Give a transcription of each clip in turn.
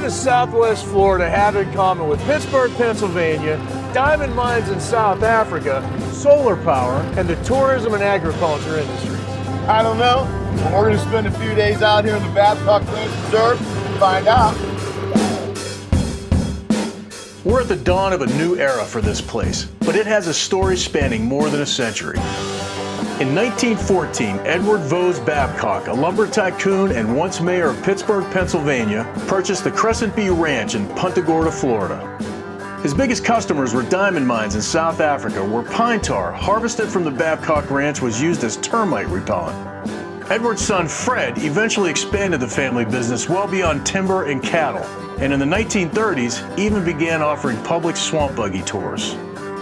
does Southwest Florida have in common with Pittsburgh, Pennsylvania, diamond mines in South Africa, solar power, and the tourism and agriculture industries? I don't know. But we're going to spend a few days out here in the Babcock Ranch Preserve to find out. We're at the dawn of a new era for this place, but it has a story spanning more than a century. In 1914, Edward Vose Babcock, a lumber tycoon and once mayor of Pittsburgh, Pennsylvania, purchased the Crescent View Ranch in Punta Gorda, Florida. His biggest customers were diamond mines in South Africa, where pine tar harvested from the Babcock Ranch was used as termite repellent. Edward's son Fred eventually expanded the family business well beyond timber and cattle, and in the 1930s even began offering public swamp buggy tours.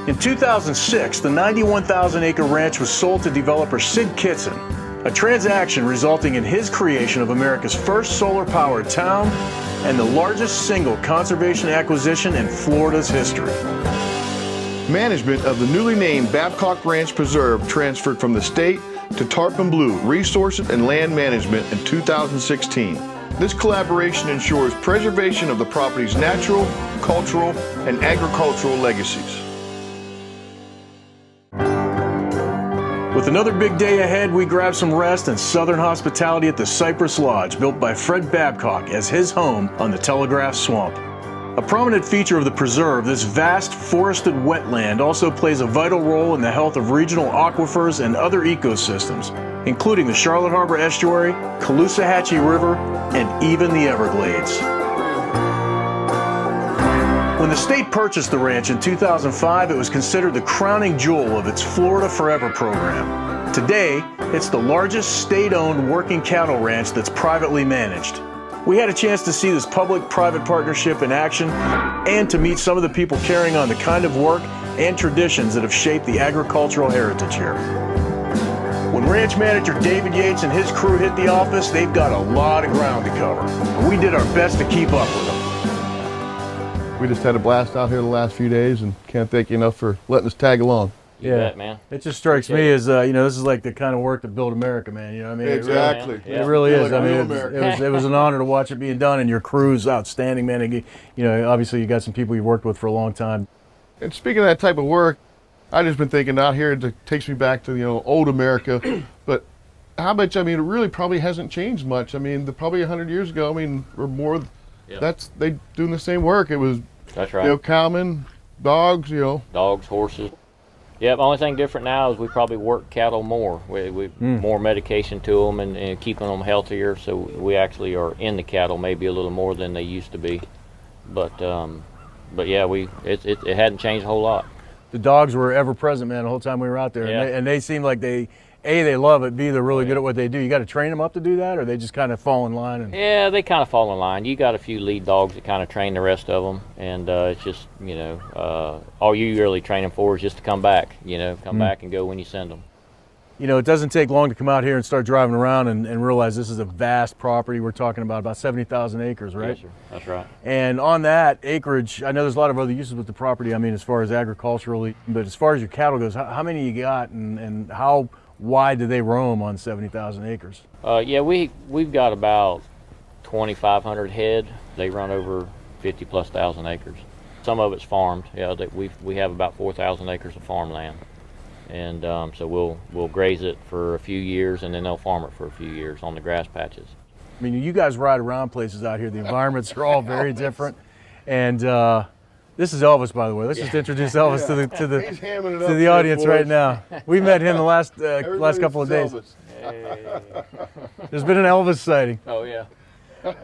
In 2006, the 91,000-acre ranch was sold to developer Sid Kitson, a transaction resulting in his creation of America's first solar-powered town and the largest single conservation acquisition in Florida's history. Management of the newly named Babcock Ranch Preserve transferred from the state to Tarpon Blue Resources and Land Management in 2016. This collaboration ensures preservation of the property's natural, cultural, and agricultural legacies. With another big day ahead, we grab some rest and southern hospitality at the Cypress Lodge, built by Fred Babcock as his home on the Telegraph Swamp. A prominent feature of the preserve, this vast forested wetland also plays a vital role in the health of regional aquifers and other ecosystems, including the Charlotte Harbor Estuary, Caloosahatchee River, and even the Everglades. When the state purchased the ranch in 2005, it was considered the crowning jewel of its Florida Forever program. Today, it's the largest state-owned working cattle ranch that's privately managed. We had a chance to see this public-private partnership in action and to meet some of the people carrying on the kind of work and traditions that have shaped the agricultural heritage here. When ranch manager David Yates and his crew hit the office, they've got a lot of ground to cover, and we did our best to keep up with them. We just had a blast out here the last few days and can't thank you enough for letting us tag along. You bet, man. It just strikes me as, this is like the kind of work that built America, man. You know what I mean? Exactly. It really is. Like I mean, it was an honor to watch it being done, and your crew's outstanding, man. And, obviously you got some people you've worked with for a long time. And speaking of that type of work, I just been thinking out here, it takes me back to, old America. But how much, it really probably hasn't changed much. Probably 100 years ago, or more, they doing the same work. It was, that's right. Cowmen, dogs, Dogs, horses. Yeah, the only thing different now is we probably work cattle more. We more medication to them and keeping them healthier. So we actually are in the cattle maybe a little more than they used to be. But yeah, it hadn't changed a whole lot. The dogs were ever present, man, the whole time we were out there. Yeah. And they seem like they love it, B, they're really good at what they do. You got to train them up to do that, or they just kind of fall in line? Yeah, they kind of fall in line. You got a few lead dogs that kind of train the rest of them, and it's just, all you really train them for is just to come back, come back and go when you send them. It doesn't take long to come out here and start driving around and realize this is a vast property. We're talking about 70,000 acres, right? Yes, sir. That's right. And on that acreage, I know there's a lot of other uses with the property, as far as agriculturally, but as far as your cattle goes, how many you got and how wide do they roam on 70,000 acres? Yeah, we've got about 2,500 head. They run over 50,000+ acres. Some of it's farmed. Yeah, we have about 4,000 acres of farmland, and so we'll graze it for a few years, and then they'll farm it for a few years on the grass patches. You guys ride around places out here. The environments are all very different, and this is Elvis, by the way. Let's just introduce Elvis to the audience right now. We met him the last couple of days. There's been an Elvis sighting. Oh yeah.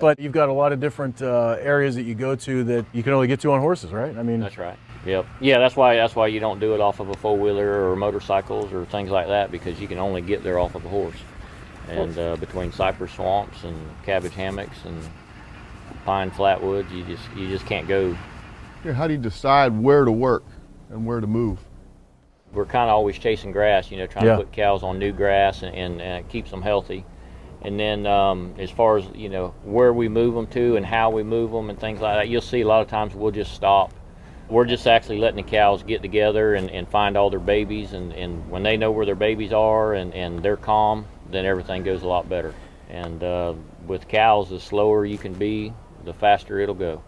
But you've got a lot of different areas that you go to that you can only get to on horses, right? That's right. Yep. Yeah, that's why you don't do it off of a four-wheeler or motorcycles or things like that, because you can only get there off of a horse. And between cypress swamps and cabbage hammocks and pine flatwoods, you just can't go. How do you decide where to work and where to move? We're kind of always chasing grass, trying to put cows on new grass and it keeps them healthy. And then as far as, where we move them to and how we move them and things like that, you'll see a lot of times we'll just stop. We're just actually letting the cows get together and find all their babies. And when they know where their babies are and they're calm, then everything goes a lot better. And with cows, the slower you can be, the faster it'll go.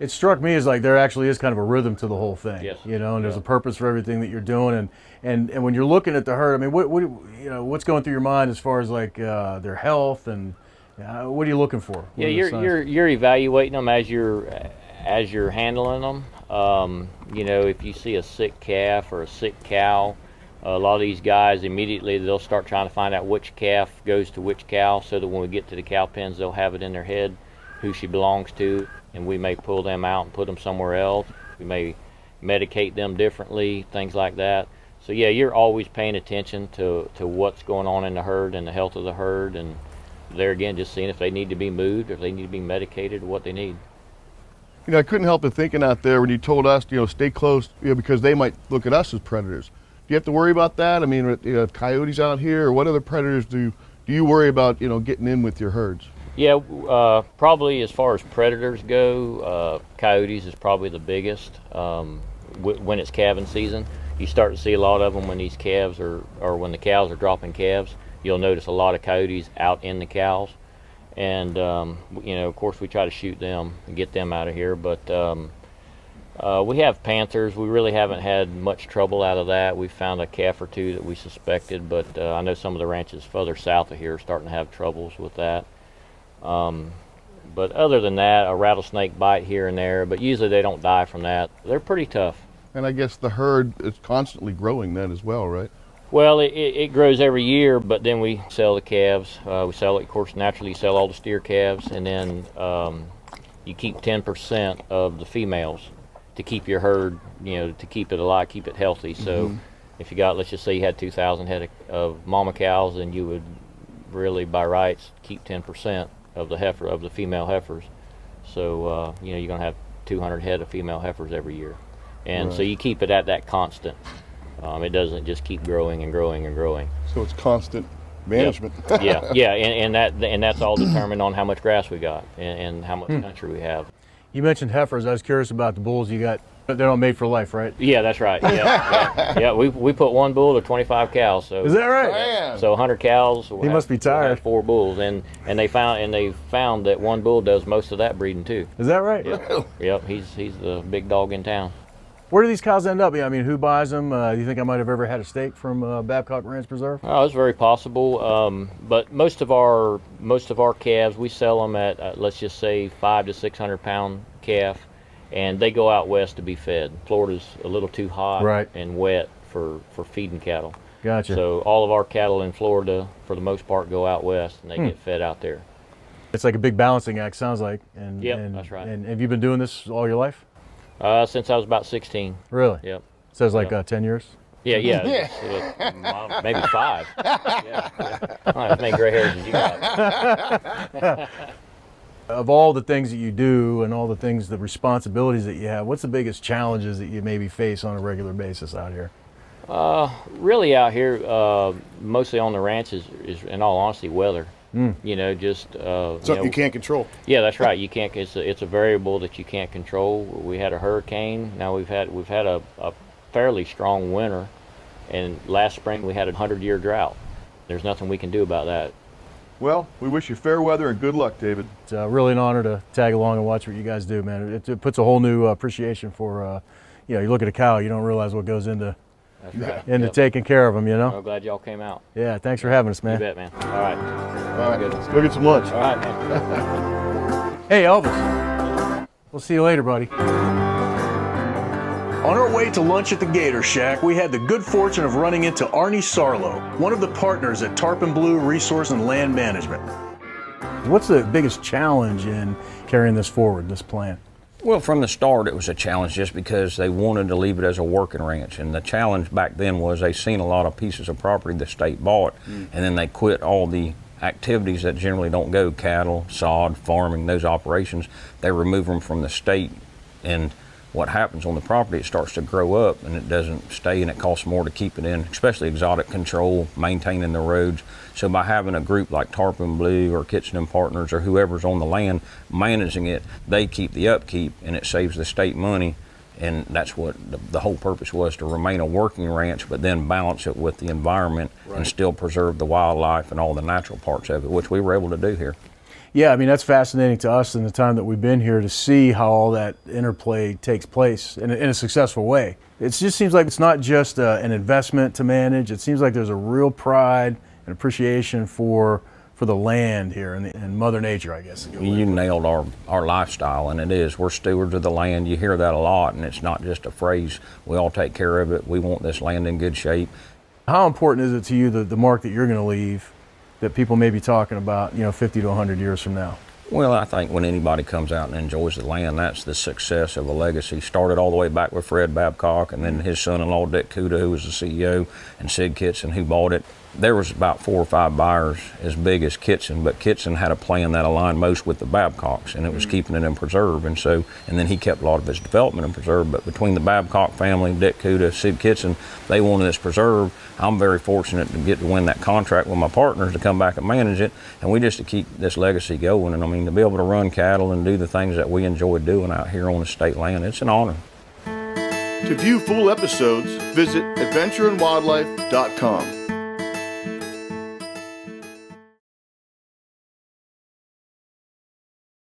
It struck me as like there actually is kind of a rhythm to the whole thing. Yes. You know, and there's a purpose for everything that you're doing, and when you're looking at the herd, I mean, what's going through your mind as far as like their health and what are you looking for? Yeah, you're evaluating them as you're handling them. You know, if you see a sick calf or a sick cow, a lot of these guys immediately they'll start trying to find out which calf goes to which cow, so that when we get to the cow pens, they'll have it in their head who she belongs to. And we may pull them out and put them somewhere else. We may medicate them differently, things like that. So yeah, you're always paying attention to what's going on in the herd and the health of the herd, and there again, just seeing if they need to be moved, if they need to be medicated, or what they need. You know, I couldn't help but thinking out there when you told us, you know, stay close, you know, because they might look at us as predators. Do you have to worry about that? I mean, you know, coyotes out here, or what other predators do you worry about, you know, getting in with your herds? Yeah, probably as far as predators go, coyotes is probably the biggest. When it's calving season, you start to see a lot of them when these calves or when the cows are dropping calves. You'll notice a lot of coyotes out in the cows, and you know, of course, we try to shoot them and get them out of here. But we have panthers. We really haven't had much trouble out of that. We found a calf or two that we suspected, but I know some of the ranches further south of here are starting to have troubles with that. But other than that, a rattlesnake bite here and there, but usually they don't die from that. They're pretty tough. And I guess the herd is constantly growing then as well, right? Well, it grows every year, but then we sell the calves. We sell it, of course, naturally you sell all the steer calves, and then you keep 10% of the females to keep your herd, you know, to keep it alive, keep it healthy. So if you got, let's just say you had 2,000 head of mama cows, then you would really, by rights, keep 10% of the female heifers. So you know, you're gonna have 200 head of female heifers every year, and so you keep it at that constant. It doesn't just keep growing and growing and growing. So it's constant management. Yep. yeah, and that's all determined on how much grass we got and how much country we have. You mentioned heifers. I was curious about the bulls you got. They're all made for life, right? Yeah, that's right. Yeah. We put one bull to 25 cows. So is that right? Man. So 100 cows. He must be tired. 4 bulls, and they found that one bull does most of that breeding too. Is that right? Yep. He's the big dog in town. Where do these cows end up? I mean, who buys them? Do you think I might have ever had a steak from Babcock Ranch Preserve? Oh, it's very possible. But most of our calves, we sell them at let's just say 500 to 600 pound calf, and they go out west to be fed. Florida's a little too hot and wet for feeding cattle. Gotcha. So all of our cattle in Florida, for the most part, go out west and they get fed out there. It's like a big balancing act, sounds like. And that's right. And have you been doing this all your life? Since I was about 16. Really? Yep. Says like 10 years? Yeah. Maybe 5. As many gray hairs as you got. Of all the things that you do and all the things, the responsibilities that you have, what's the biggest challenges that you maybe face on a regular basis out here? Really out here, mostly on the ranch is in all honesty, weather. You know, just Something you can't control. Yeah, that's right. You can't. It's a variable that you can't control. We had a hurricane. Now we've had a fairly strong winter, and last spring we had a 100-year drought. There's nothing we can do about that. Well, we wish you fair weather and good luck, David. It's really an honor to tag along and watch what you guys do, man. It puts a whole new appreciation for, you know, you look at a cow, you don't realize what goes into taking care of them, you know? I'm glad y'all came out. Yeah, thanks for having us, man. You bet, man. All right. All right, let's go get some lunch. All right, man. Hey, Elvis. We'll see you later, buddy. On our way to lunch at the Gator Shack, we had the good fortune of running into Arnie Sarlo, one of the partners at Tarpon Blue Resource and Land Management. What's the biggest challenge in carrying this forward, this plan? Well, from the start, it was a challenge just because they wanted to leave it as a working ranch. And the challenge back then was they seen a lot of pieces of property the state bought, and then they quit all the activities that generally don't go, cattle, sod, farming, those operations. They remove them from the state, and what happens on the property, it starts to grow up and it doesn't stay, and it costs more to keep it in, especially exotic control, maintaining the roads. So by having a group like Tarpon Blue or Kitchen and Partners or whoever's on the land managing it, they keep the upkeep and it saves the state money. And that's what the whole purpose was, to remain a working ranch, but then balance it with the environment and still preserve the wildlife and all the natural parts of it, which we were able to do here. Yeah, I mean, that's fascinating to us in the time that we've been here to see how all that interplay takes place in a successful way. It just seems like it's not just an investment to manage. It seems like there's a real pride and appreciation for the land here and Mother Nature, I guess. You nailed our lifestyle, and it is. We're stewards of the land. You hear that a lot, and it's not just a phrase. We all take care of it. We want this land in good shape. How important is it to you, the mark that you're going to leave, that people may be talking about, 50 to 100 years from now? Well, I think when anybody comes out and enjoys the land, that's the success of a legacy. Started all the way back with Fred Babcock, and then his son-in-law, Dick Cuda, who was the CEO, and Sid Kitson, who bought it. There was about 4 or 5 buyers as big as Kitson, but Kitson had a plan that aligned most with the Babcocks, and it was keeping it in preserve. And then he kept a lot of his development in preserve. But between the Babcock family, Dick Cuda, Sid Kitson, they wanted this preserve. I'm very fortunate to get to win that contract with my partners to come back and manage it, and we just to keep this legacy going. And I mean, to be able to run cattle and do the things that we enjoy doing out here on the state land, it's an honor. To view full episodes, visit adventureandwildlife.com.